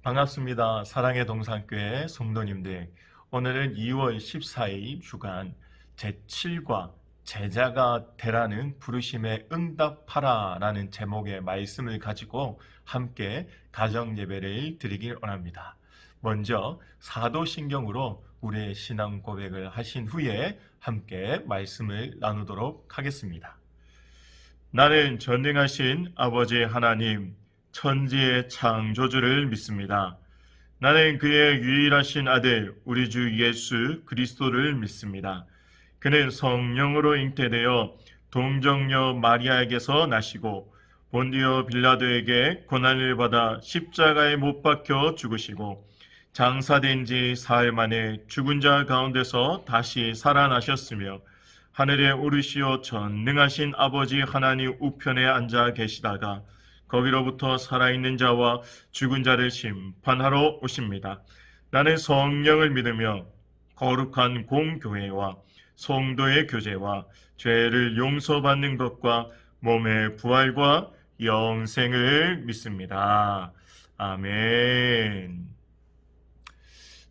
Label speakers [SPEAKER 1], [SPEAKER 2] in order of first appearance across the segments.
[SPEAKER 1] 반갑습니다. 사랑의 동산교회 성도님들. 오늘은 2월 14일 주간 제7과 제자가 되라는 부르심에 응답하라 라는 제목의 말씀을 가지고 함께 가정 예배를 드리길 원합니다. 먼저 사도신경으로 우리의 신앙 고백을 하신 후에 함께 말씀을 나누도록 하겠습니다. 나는 전능하신 아버지 하나님, 천지의 창조주를 믿습니다. 나는 그의 유일하신 아들 우리 주 예수 그리스도를 믿습니다. 그는 성령으로 잉태되어 동정녀 마리아에게서 나시고 본디오 빌라도에게 고난을 받아 십자가에 못 박혀 죽으시고 장사된 지 사흘 만에 죽은 자 가운데서 다시 살아나셨으며 하늘에 오르시어 전능하신 아버지 하나님 우편에 앉아 계시다가 거기로부터 살아있는 자와 죽은 자를 심판하러 오십니다. 나는 성령을 믿으며 거룩한 공교회와 성도의 교제와 죄를 용서받는 것과 몸의 부활과 영생을 믿습니다. 아멘.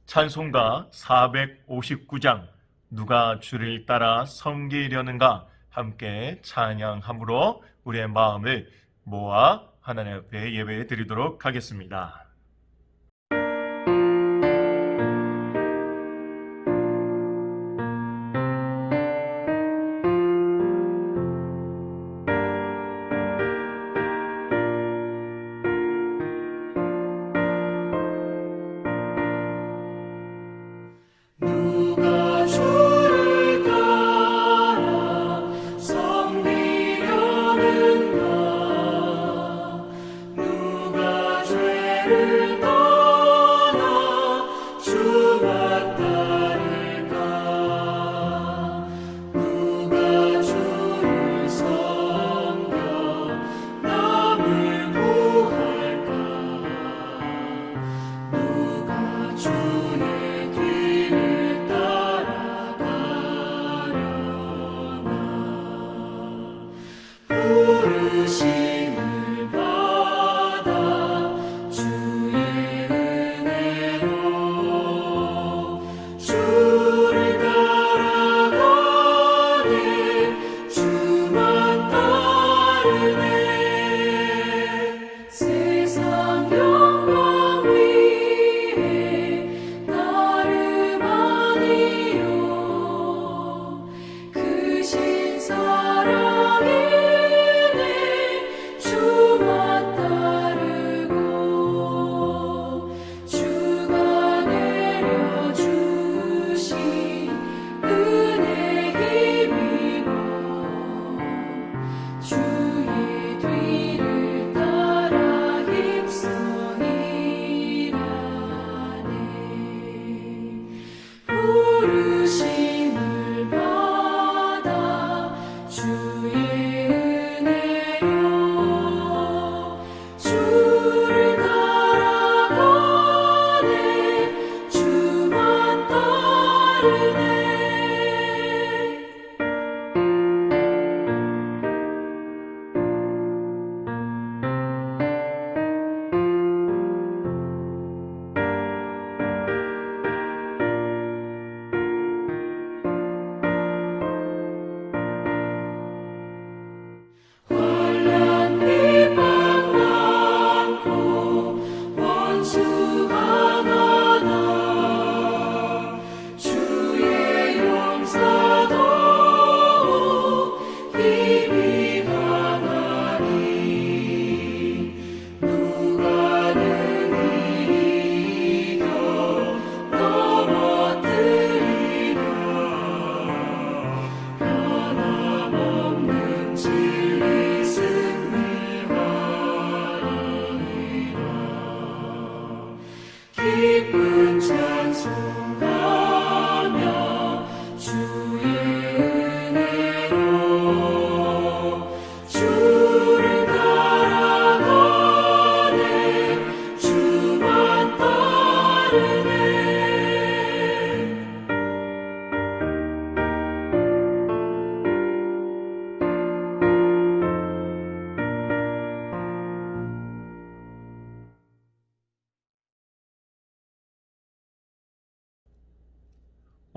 [SPEAKER 1] 찬송가 459장 누가 주를 따라 섬기려는가 함께 찬양함으로 우리의 마음을 모아 하나님 앞에 예배 드리도록 하겠습니다.
[SPEAKER 2] 누가 주를 따라 섬기려는가 누가 죄를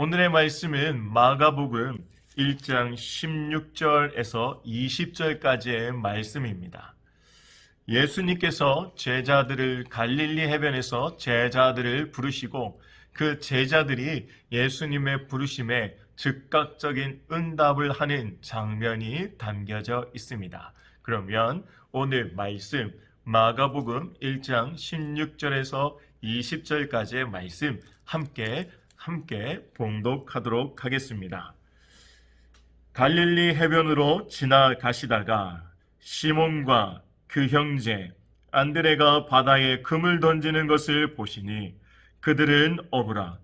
[SPEAKER 1] 오늘의 말씀은 마가복음 1장 16절에서 20절까지의 말씀입니다. 예수님께서 제자들을 갈릴리 해변에서 제자들을 부르시고 그 제자들이 예수님의 부르심에 즉각적인 응답을 하는 장면이 담겨져 있습니다. 그러면 오늘 말씀 마가복음 1장 16절에서 20절까지의 말씀 함께 봉독하도록 하겠습니다. 갈릴리 해변으로 지나가시다가 시몬과 그 형제 안드레가 바다에 금을 던지는 것을 보시니 그들은 어부라.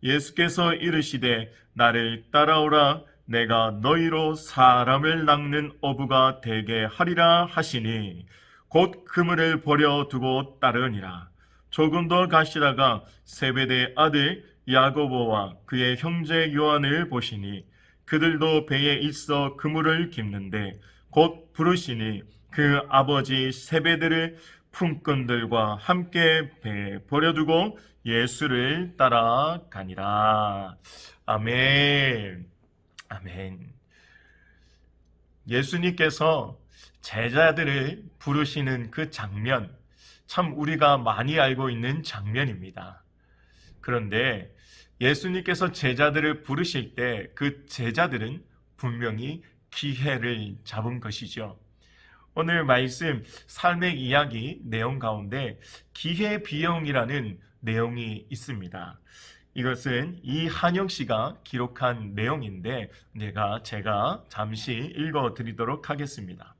[SPEAKER 1] 예수께서 이르시되 나를 따라오라. 내가 너희로 사람을 낚는 어부가 되게 하리라 하시니 곧 그물을 버려두고 따르니라. 조금 더 가시다가 세베대 아들 야고보와 그의 형제 요한을 보시니 그들도 배에 있어 그물을 깁는데 곧 부르시니 그 아버지 세베대를 품꾼들과 함께 배에 버려두고 예수를 따라가니라. 아멘. 아멘. 예수님께서 제자들을 부르시는 그 장면, 참 우리가 많이 알고 있는 장면입니다. 그런데 예수님께서 제자들을 부르실 때 그 제자들은 분명히 기회를 잡은 것이죠. 오늘 말씀 삶의 이야기 내용 가운데 기회비용이라는 내용이 있습니다. 이것은 이한영 씨가 기록한 내용인데 제가 잠시 읽어드리도록 하겠습니다.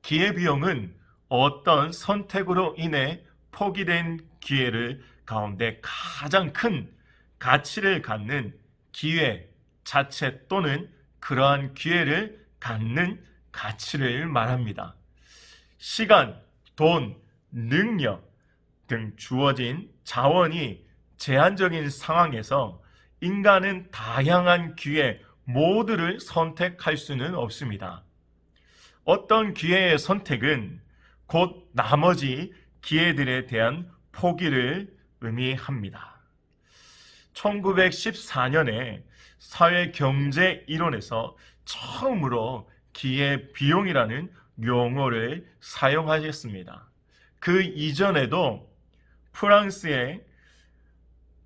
[SPEAKER 1] 기회비용은 어떤 선택으로 인해 포기된 기회를 가운데 가장 큰 가치를 갖는 기회 자체 또는 그러한 기회를 갖는 가치를 말합니다. 시간, 돈, 능력 등 주어진 자원이 제한적인 상황에서 인간은 다양한 기회 모두를 선택할 수는 없습니다. 어떤 기회의 선택은 곧 나머지 기회들에 대한 포기를 의미합니다. 1914년에 사회경제 이론에서 처음으로 기회비용이라는 용어를 사용하셨습니다. 그 이전에도 프랑스의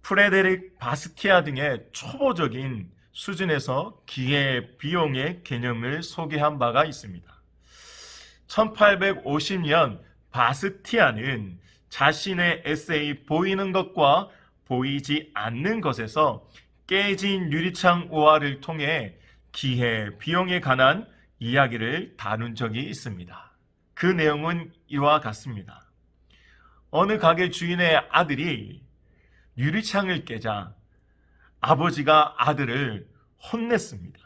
[SPEAKER 1] 프레데릭 바스티아 등의 초보적인 수준에서 기회비용의 개념을 소개한 바가 있습니다. 1850년 바스티아는 자신의 에세이 보이는 것과 보이지 않는 것에서 깨진 유리창 우화를 통해 기회비용에 관한 이야기를 다룬 적이 있습니다. 그 내용은 이와 같습니다. 어느 가게 주인의 아들이 유리창을 깨자 아버지가 아들을 혼냈습니다.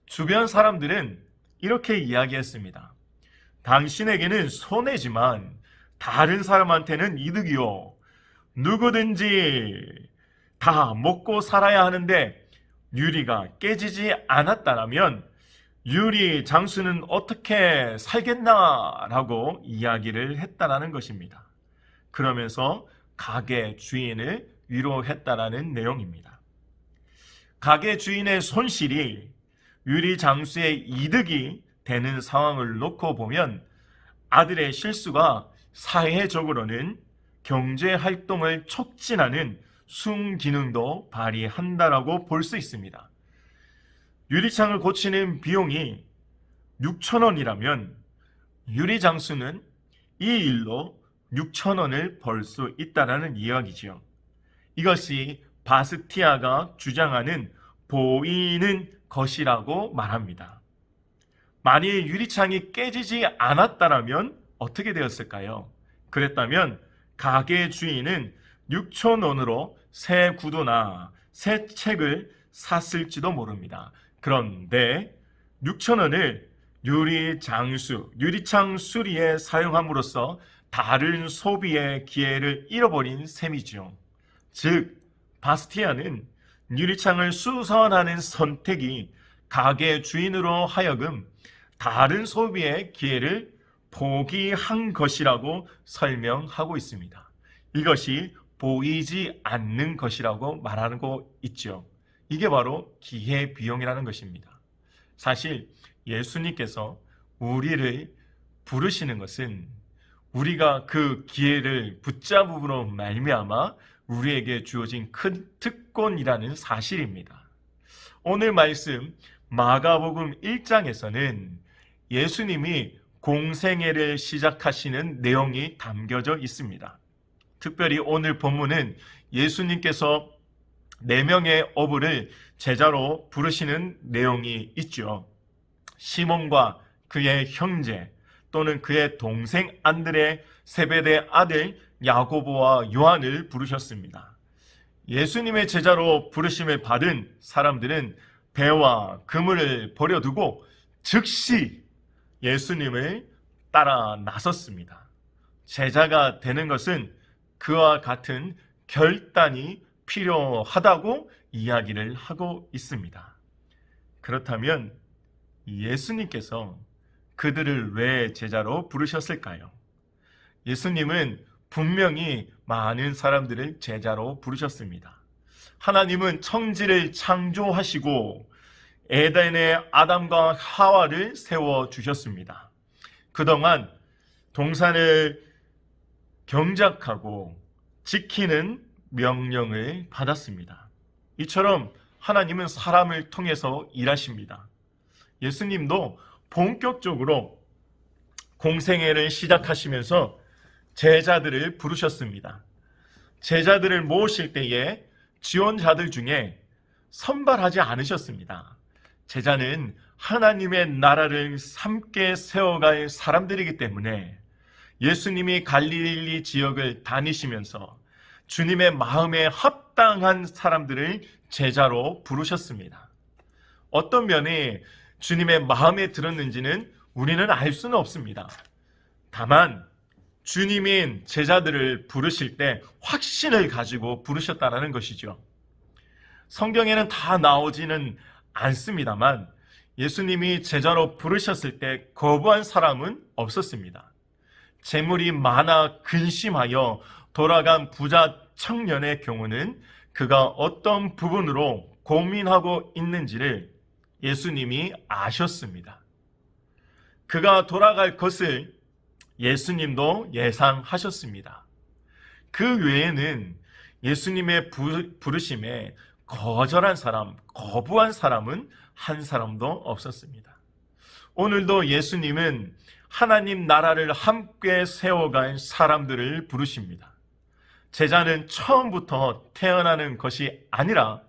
[SPEAKER 1] 주변 사람들은 이렇게 이야기했습니다. 당신에게는 손해지만 다른 사람한테는 이득이요. 누구든지 다 먹고 살아야 하는데 유리가 깨지지 않았다면 유리 장수는 어떻게 살겠나라고 이야기를 했다라는 것입니다. 그러면서 가게 주인을 위로했다라는 내용입니다. 가게 주인의 손실이 유리 장수의 이득이 되는 상황을 놓고 보면 아들의 실수가 사회적으로는 경제 활동을 촉진하는 순기능도 발휘한다라고 볼 수 있습니다. 유리창을 고치는 비용이 6,000원이라면 유리 장수는 이 일로 6,000원을 벌 수 있다라는 이야기죠. 이것이 바스티아가 주장하는 보이는 것이라고 말합니다. 만일 유리창이 깨지지 않았다면 어떻게 되었을까요? 그랬다면 가게 주인은 6,000원으로 새 구두나 새 책을 샀을지도 모릅니다. 그런데 6,000원을 유리창 수리에 사용함으로써 다른 소비의 기회를 잃어버린 셈이죠. 즉, 바스티아는 유리창을 수선하는 선택이 가게 주인으로 하여금 다른 소비의 기회를 포기한 것이라고 설명하고 있습니다. 이것이 보이지 않는 것이라고 말하고 있죠. 이게 바로 기회비용이라는 것입니다. 사실 예수님께서 우리를 부르시는 것은 우리가 그 기회를 붙잡음으로 말미암아 우리에게 주어진 큰 특권이라는 사실입니다. 오늘 말씀 마가복음 1장에서는 예수님이 공생애를 시작하시는 내용이 담겨져 있습니다. 특별히 오늘 본문은 예수님께서 4명의 어부를 제자로 부르시는 내용이 있죠. 시몬과 그의 형제 또는 그의 동생 안드레, 세베대 아들 야고보와 요한을 부르셨습니다. 예수님의 제자로 부르심을 받은 사람들은 배와 그물을 버려두고 즉시 예수님을 따라 나섰습니다. 제자가 되는 것은 그와 같은 결단이 필요하다고 이야기를 하고 있습니다. 그렇다면 예수님께서 그들을 왜 제자로 부르셨을까요? 예수님은 분명히 많은 사람들을 제자로 부르셨습니다. 하나님은 천지를 창조하시고 에덴에 아담과 하와를 세워주셨습니다. 그동안 동산을 경작하고 지키는 명령을 받았습니다. 이처럼 하나님은 사람을 통해서 일하십니다. 예수님도 본격적으로 공생애를 시작하시면서 제자들을 부르셨습니다. 제자들을 모으실 때에 지원자들 중에 선발하지 않으셨습니다. 제자는 하나님의 나라를 함께 세워갈 사람들이기 때문에 예수님이 갈릴리 지역을 다니시면서 주님의 마음에 합당한 사람들을 제자로 부르셨습니다. 어떤 면이 주님의 마음에 들었는지는 우리는 알 수는 없습니다. 다만 주님인 제자들을 부르실 때 확신을 가지고 부르셨다는 것이죠. 성경에는 다 나오지는 않습니다만 예수님이 제자로 부르셨을 때 거부한 사람은 없었습니다. 재물이 많아 근심하여 돌아간 부자 청년의 경우는 그가 어떤 부분으로 고민하고 있는지를 예수님이 아셨습니다. 그가 돌아갈 것을 예수님도 예상하셨습니다. 그 외에는 예수님의 부르심에 거절한 사람, 거부한 사람은 한 사람도 없었습니다. 오늘도 예수님은 하나님 나라를 함께 세워갈 사람들을 부르십니다. 제자는 처음부터 태어나는 것이 아니라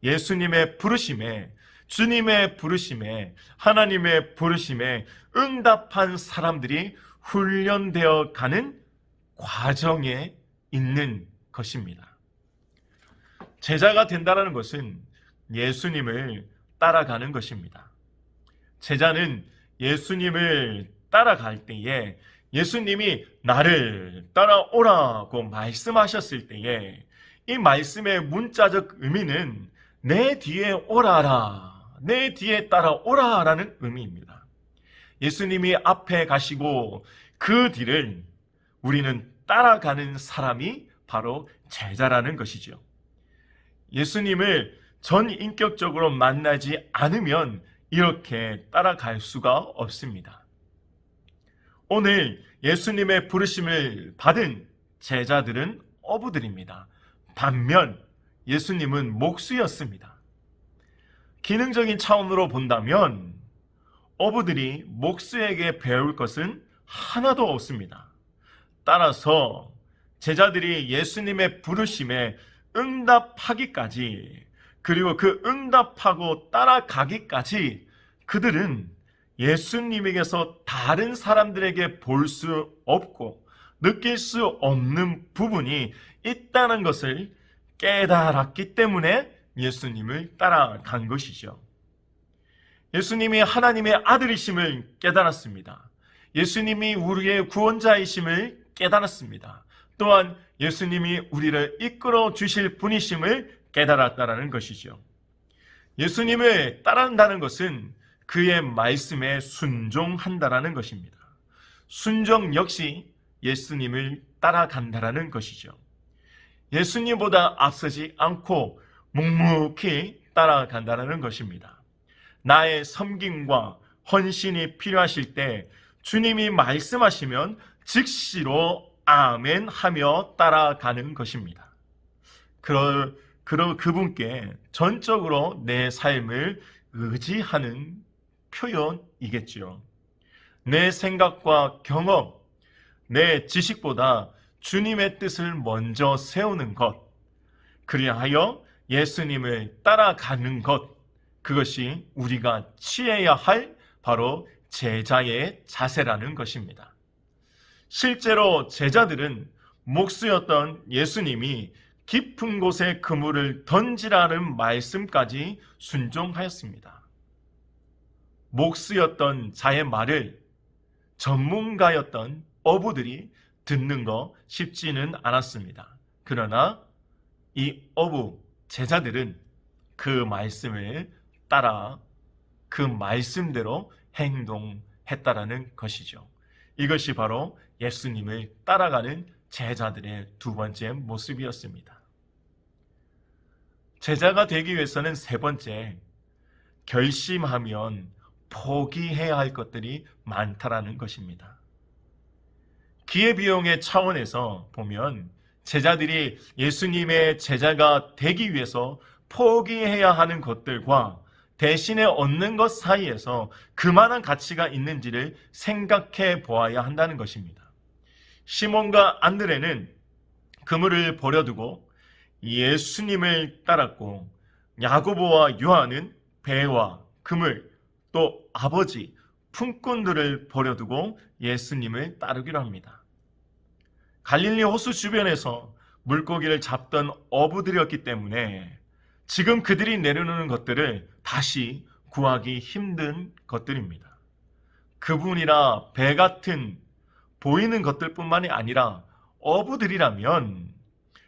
[SPEAKER 1] 예수님의 부르심에, 주님의 부르심에, 하나님의 부르심에 응답한 사람들이 훈련되어 가는 과정에 있는 것입니다. 제자가 된다는 것은 예수님을 따라가는 것입니다. 제자는 예수님을 따라갈 때에 예수님이 나를 따라오라고 말씀하셨을 때에 이 말씀의 문자적 의미는 내 뒤에 오라라, 내 뒤에 따라오라 라는 의미입니다. 예수님이 앞에 가시고 그 뒤를 우리는 따라가는 사람이 바로 제자라는 것이죠. 예수님을 전인격적으로 만나지 않으면 이렇게 따라갈 수가 없습니다. 오늘 예수님의 부르심을 받은 제자들은 어부들입니다. 반면 예수님은 목수였습니다. 기능적인 차원으로 본다면 어부들이 목수에게 배울 것은 하나도 없습니다. 따라서 제자들이 예수님의 부르심에 응답하기까지, 그리고 그 응답하고 따라가기까지 그들은 예수님에게서 다른 사람들에게 볼 수 없고 느낄 수 없는 부분이 있다는 것을 깨달았기 때문에 예수님을 따라간 것이죠. 예수님이 하나님의 아들이심을 깨달았습니다. 예수님이 우리의 구원자이심을 깨달았습니다. 또한 예수님이 우리를 이끌어 주실 분이심을 깨달았다는 것이죠. 예수님을 따른다는 것은 그의 말씀에 순종한다는 것입니다. 순종 역시 예수님을 따라간다는 것이죠. 예수님보다 앞서지 않고 묵묵히 따라간다는 것입니다. 나의 섬김과 헌신이 필요하실 때 주님이 말씀하시면 즉시로 아멘 하며 따라가는 것입니다. 그분께 전적으로 내 삶을 의지하는 표현이겠지요. 내 생각과 경험, 내 지식보다 주님의 뜻을 먼저 세우는 것, 그리하여 예수님을 따라가는 것, 그것이 우리가 취해야 할 바로 제자의 자세라는 것입니다. 실제로 제자들은 목수였던 예수님이 깊은 곳에 그물을 던지라는 말씀까지 순종하였습니다. 목수였던 자의 말을 전문가였던 어부들이 듣는 거 쉽지는 않았습니다. 그러나 이 어부 제자들은 그 말씀을 따라 그 말씀대로 행동했다라는 것이죠. 이것이 바로 예수님을 따라가는 제자들의 두 번째 모습이었습니다. 제자가 되기 위해서는 세 번째, 결심하면 포기해야 할 것들이 많다라는 것입니다. 기회비용의 차원에서 보면 제자들이 예수님의 제자가 되기 위해서 포기해야 하는 것들과 대신에 얻는 것 사이에서 그만한 가치가 있는지를 생각해 보아야 한다는 것입니다. 시몬과 안드레는 그물을 버려두고 예수님을 따랐고, 야고보와 요한은 배와 그물, 또 아버지, 품꾼들을 버려두고 예수님을 따르기로 합니다. 갈릴리 호수 주변에서 물고기를 잡던 어부들이었기 때문에 지금 그들이 내려놓는 것들을 다시 구하기 힘든 것들입니다. 그분이나 배 같은 보이는 것들뿐만이 아니라 어부들이라면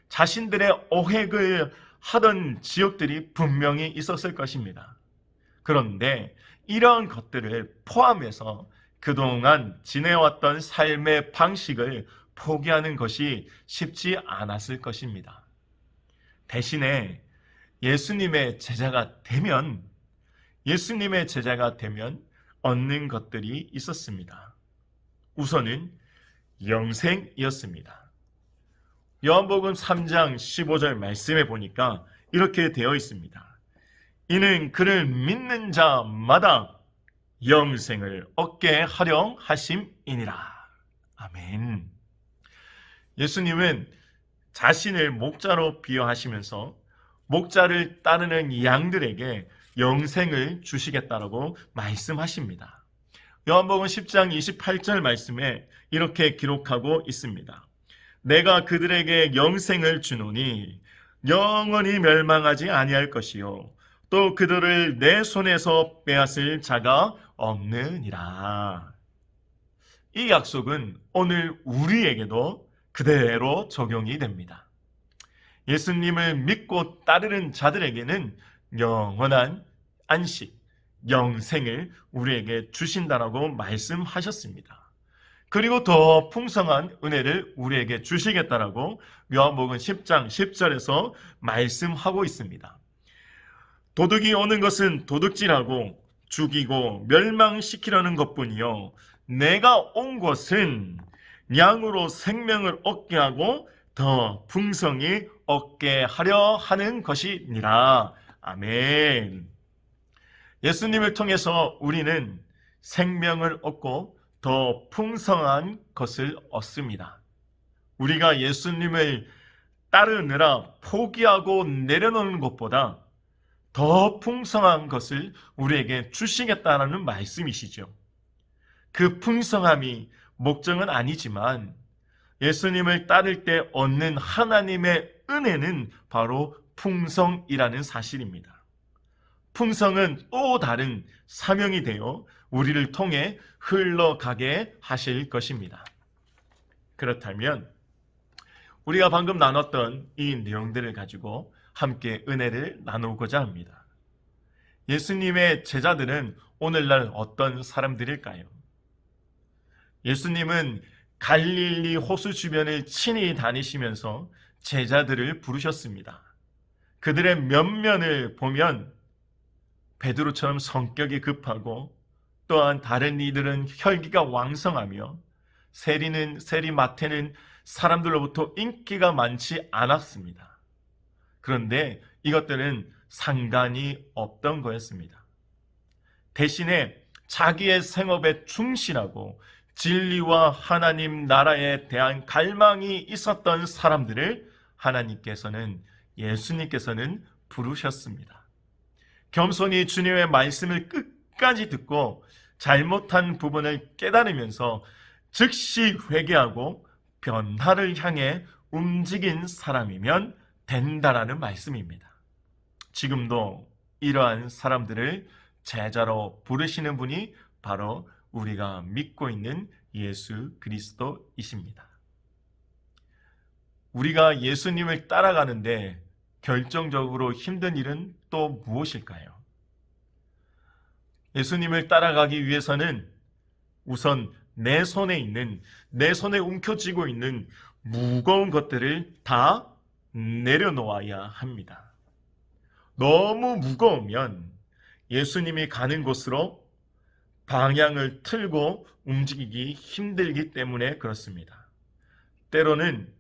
[SPEAKER 1] 자신들의 어획을 하던 지역들이 분명히 있었을 것입니다. 그런데 이러한 것들을 포함해서 그동안 지내왔던 삶의 방식을 포기하는 것이 쉽지 않았을 것입니다. 대신에 예수님의 제자가 되면 얻는 것들이 있었습니다. 우선은 영생이었습니다. 요한복음 3장 15절 말씀에 보니까 이렇게 되어 있습니다. 이는 그를 믿는 자마다 영생을 얻게 하려 하심이니라. 아멘. 예수님은 자신을 목자로 비유하시면서 목자를 따르는 양들에게 영생을 주시겠다라고 말씀하십니다. 요한복음 10장 28절 말씀에 이렇게 기록하고 있습니다. 내가 그들에게 영생을 주노니 영원히 멸망하지 아니할 것이요 또 그들을 내 손에서 빼앗을 자가 없느니라. 이 약속은 오늘 우리에게도 그대로 적용이 됩니다. 예수님을 믿고 따르는 자들에게는 영원한 안식, 영생을 우리에게 주신다라고 말씀하셨습니다. 그리고 더 풍성한 은혜를 우리에게 주시겠다라고 요한복음 10장 10절에서 말씀하고 있습니다. 도둑이 오는 것은 도둑질하고 죽이고 멸망시키려는 것뿐이요 내가 온 것은 양으로 생명을 얻게 하고 더 풍성히 얻게 하려 하는 것이니라. 아멘. 예수님을 통해서 우리는 생명을 얻고 더 풍성한 것을 얻습니다. 우리가 예수님을 따르느라 포기하고 내려놓는 것보다 더 풍성한 것을 우리에게 주시겠다는 말씀이시죠. 그 풍성함이 목적은 아니지만 예수님을 따를 때 얻는 하나님의 은혜는 바로 풍성이라는 사실입니다. 풍성은 또 다른 사명이 되어 우리를 통해 흘러가게 하실 것입니다. 그렇다면 우리가 방금 나눴던 이 내용들을 가지고 함께 은혜를 나누고자 합니다. 예수님의 제자들은 오늘날 어떤 사람들일까요? 예수님은 갈릴리 호수 주변을 친히 다니시면서 제자들을 부르셨습니다. 그들의 면면을 보면 베드로처럼 성격이 급하고 또한 다른 이들은 혈기가 왕성하며 세리마태는 사람들로부터 인기가 많지 않았습니다. 그런데 이것들은 상관이 없던 거였습니다. 대신에 자기의 생업에 충실하고 진리와 하나님 나라에 대한 갈망이 있었던 사람들을 예수님께서는 부르셨습니다. 겸손히 주님의 말씀을 끝까지 듣고 잘못한 부분을 깨달으면서 즉시 회개하고 변화를 향해 움직인 사람이면 된다라는 말씀입니다. 지금도 이러한 사람들을 제자로 부르시는 분이 바로 우리가 믿고 있는 예수 그리스도이십니다. 우리가 예수님을 따라가는데 결정적으로 힘든 일은 또 무엇일까요? 예수님을 따라가기 위해서는 우선 내 손에 움켜쥐고 있는 무거운 것들을 다 내려놓아야 합니다. 너무 무거우면 예수님이 가는 곳으로 방향을 틀고 움직이기 힘들기 때문에 그렇습니다. 때로는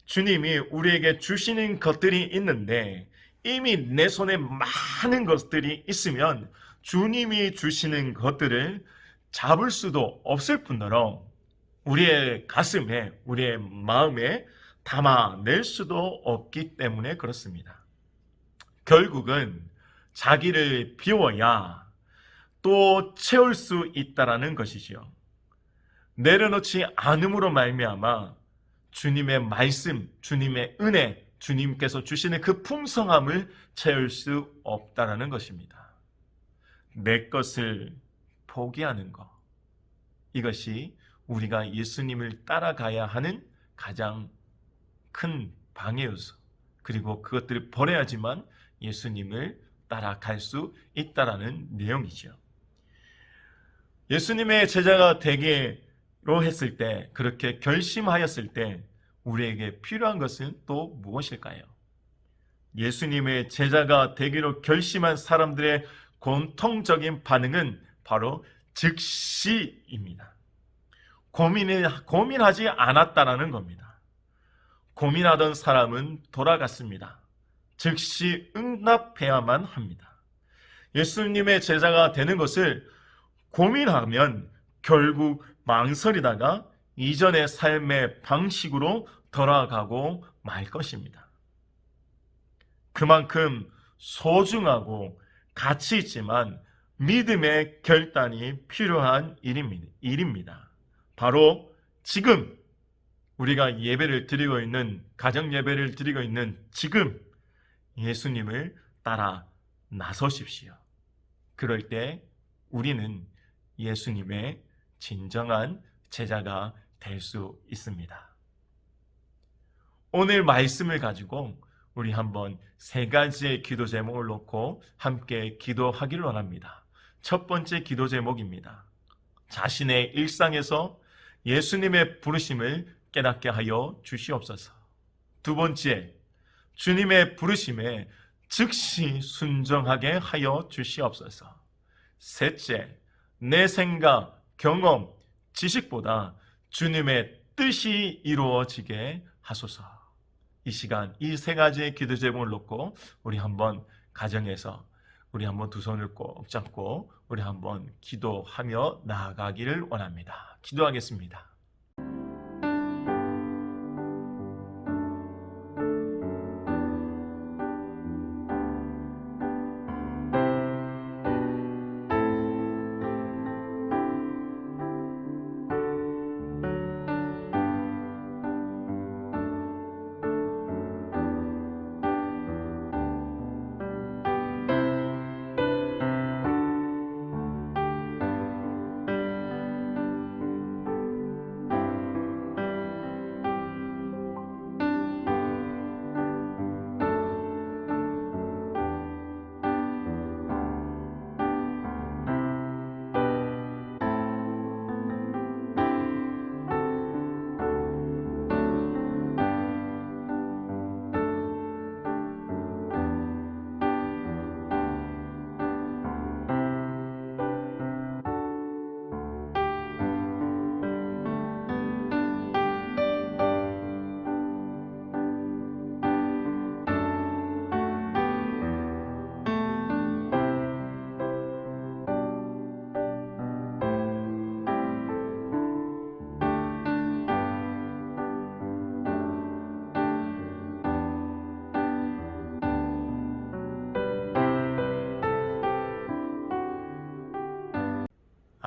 [SPEAKER 1] 주님이 우리에게 주시는 것들이 있는데 이미 내 손에 많은 것들이 있으면 주님이 주시는 것들을 잡을 수도 없을 뿐더러 우리의 가슴에, 우리의 마음에 담아낼 수도 없기 때문에 그렇습니다. 결국은 자기를 비워야 또 채울 수 있다라는 것이죠. 내려놓지 않음으로 말미암아 주님의 말씀, 주님의 은혜, 주님께서 주시는 그 풍성함을 채울 수 없다라는 것입니다. 내 것을 포기하는 것, 이것이 우리가 예수님을 따라가야 하는 가장 큰 방해 요소, 그리고 그것들을 버려야지만 예수님을 따라갈 수 있다라는 내용이죠. 예수님의 제자가 되기로 했을 때, 그렇게 결심하였을 때 우리에게 필요한 것은 또 무엇일까요? 예수님의 제자가 되기로 결심한 사람들의 공통적인 반응은 바로 즉시입니다. 고민하지 않았다라는 겁니다. 고민하던 사람은 돌아갔습니다. 즉시 응답해야만 합니다. 예수님의 제자가 되는 것을 고민하면 결국 망설이다가 이전의 삶의 방식으로 돌아가고 말 것입니다. 그만큼 소중하고 가치 있지만 믿음의 결단이 필요한 일입니다. 바로 지금 우리가 예배를 드리고 있는, 가정 예배를 드리고 있는 지금 예수님을 따라 나서십시오. 그럴 때 우리는 예수님의 진정한 제자가 될 수 있습니다. 오늘 말씀을 가지고 우리 한번 세 가지의 기도 제목을 놓고 함께 기도하기를 원합니다. 첫 번째 기도 제목입니다. 자신의 일상에서 예수님의 부르심을 깨닫게 하여 주시옵소서. 두 번째, 주님의 부르심에 즉시 순종하게 하여 주시옵소서. 셋째, 내 생각, 경험, 지식보다 주님의 뜻이 이루어지게 하소서. 이 시간 이 세 가지의 기도 제목을 놓고 우리 한번 가정에서 우리 한번 두 손을 꼭 잡고 우리 한번 기도하며 나아가기를 원합니다. 기도하겠습니다.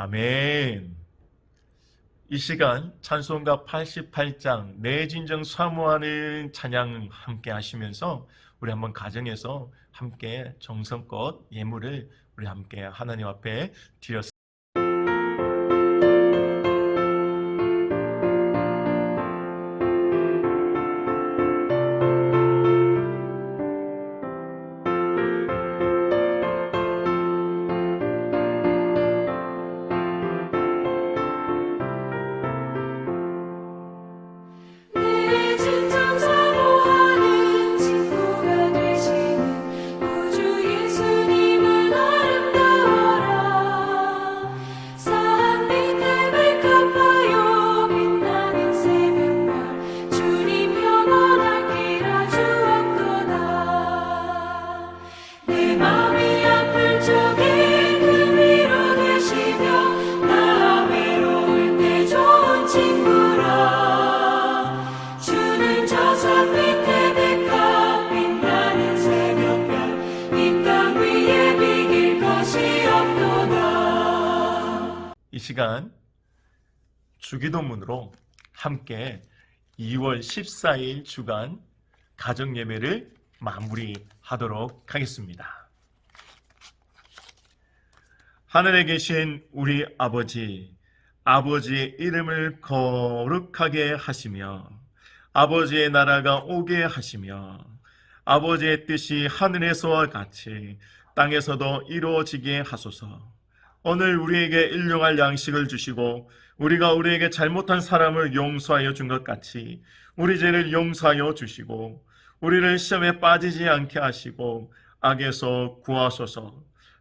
[SPEAKER 1] 아멘. 이 시간 찬송가 88장 내 진정 사모하는 찬양 함께 하시면서 우리 한번 가정에서 함께 정성껏 예물을 우리 함께 하나님 앞에 드렸습니다.
[SPEAKER 2] 내 진정 사모하는 친구가 되시는 구주 예수님은 아름다워라. 산 밑에 백합화요 빛나는 새벽별 주님 평안할 길아 주옵도다. 내 마음이 아플 적에 그 위로 되시며 나 외로울 때 좋은 친구라. 주는 저 산 밑에 백합 빛나는 새벽별 이 땅 위에 비길 것이 없도다.
[SPEAKER 1] 이 시간 주기도문으로 함께 2월 14일 주간 가정예배를 마무리하도록 하겠습니다. 하늘에 계신 우리 아버지, 아버지의 이름을 거룩하게 하시며 아버지의 나라가 오게 하시며 아버지의 뜻이 하늘에서와 같이 땅에서도 이루어지게 하소서. 오늘 우리에게 일용할 양식을 주시고 우리가 우리에게 잘못한 사람을 용서하여 준 것 같이 우리 죄를 용서하여 주시고 우리를 시험에 빠지지 않게 하시고 악에서 구하소서.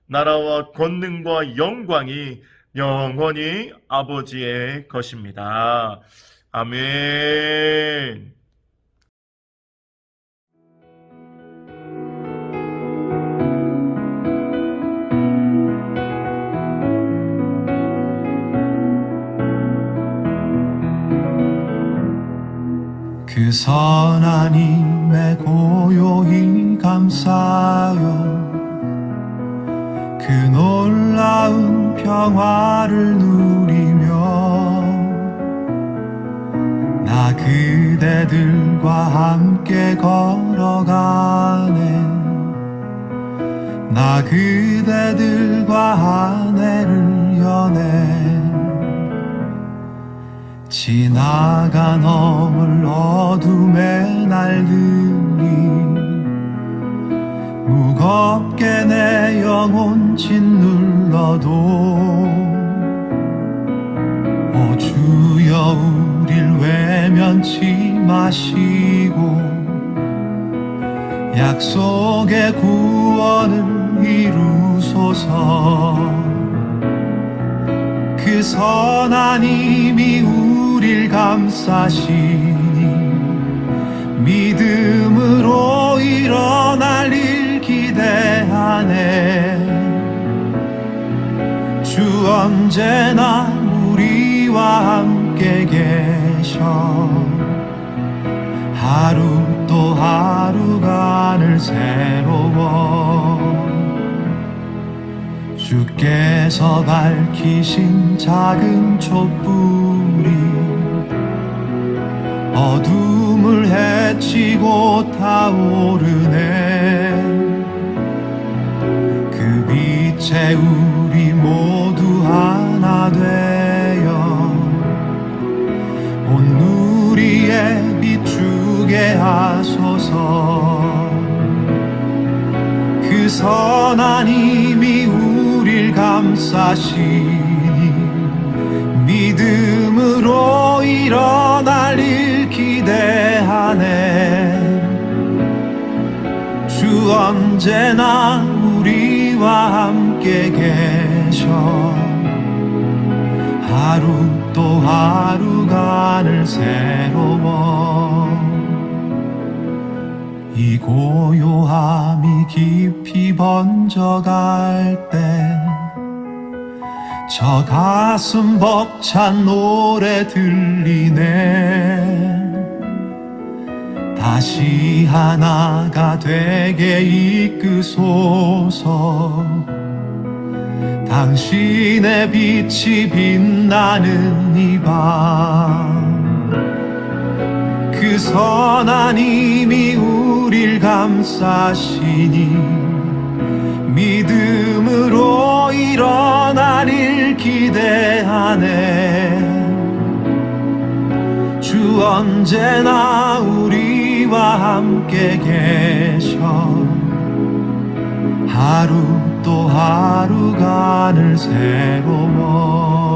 [SPEAKER 1] 나라와 권능과 영광이 영원히 아버지의 것입니다. 아멘.
[SPEAKER 3] 그 선한 힘에 고요히 감사하여 그 놀라운 평화를 누리며 나 그대들과 함께 걸어가네. 나 그대들과 아내를 여네. 지나가 넘을 어둠의 날들이 무겁게 내 영혼 짓눌러도 오 주여 우릴 외면치 마시고 약속의 구원을 이루소서. 그 선한 힘이 우릴 감싸시니 믿음으로 일어날 일 기대하네. 주 언제나 우리와 함께 계셔 하루 또 하루가 늘 새로워. 주께서 밝히신 작은 촛불이 어둠을 헤치고 타오르네. 그 빛에 우리 모두 하나 되어 온 누리에 비추게 하소서. 그 선한 힘이 우릴 감싸시니 믿음으로 일어날 일 기대하네. 주 언제나 우리와 함께 계셔 하루 또 하루가 늘 새로워. 이 고요함이 깊이 번져갈 때 저 가슴 벅찬 노래 들리네. 다시 하나가 되게 이끄소서. 당신의 빛이 빛나는 이 밤 그 선한 힘이 우릴 감싸시니 믿음으로 일어나릴 기대하네. 주 언제나 우리와 함께 계셔 하루 또 하루가 늘 새로워.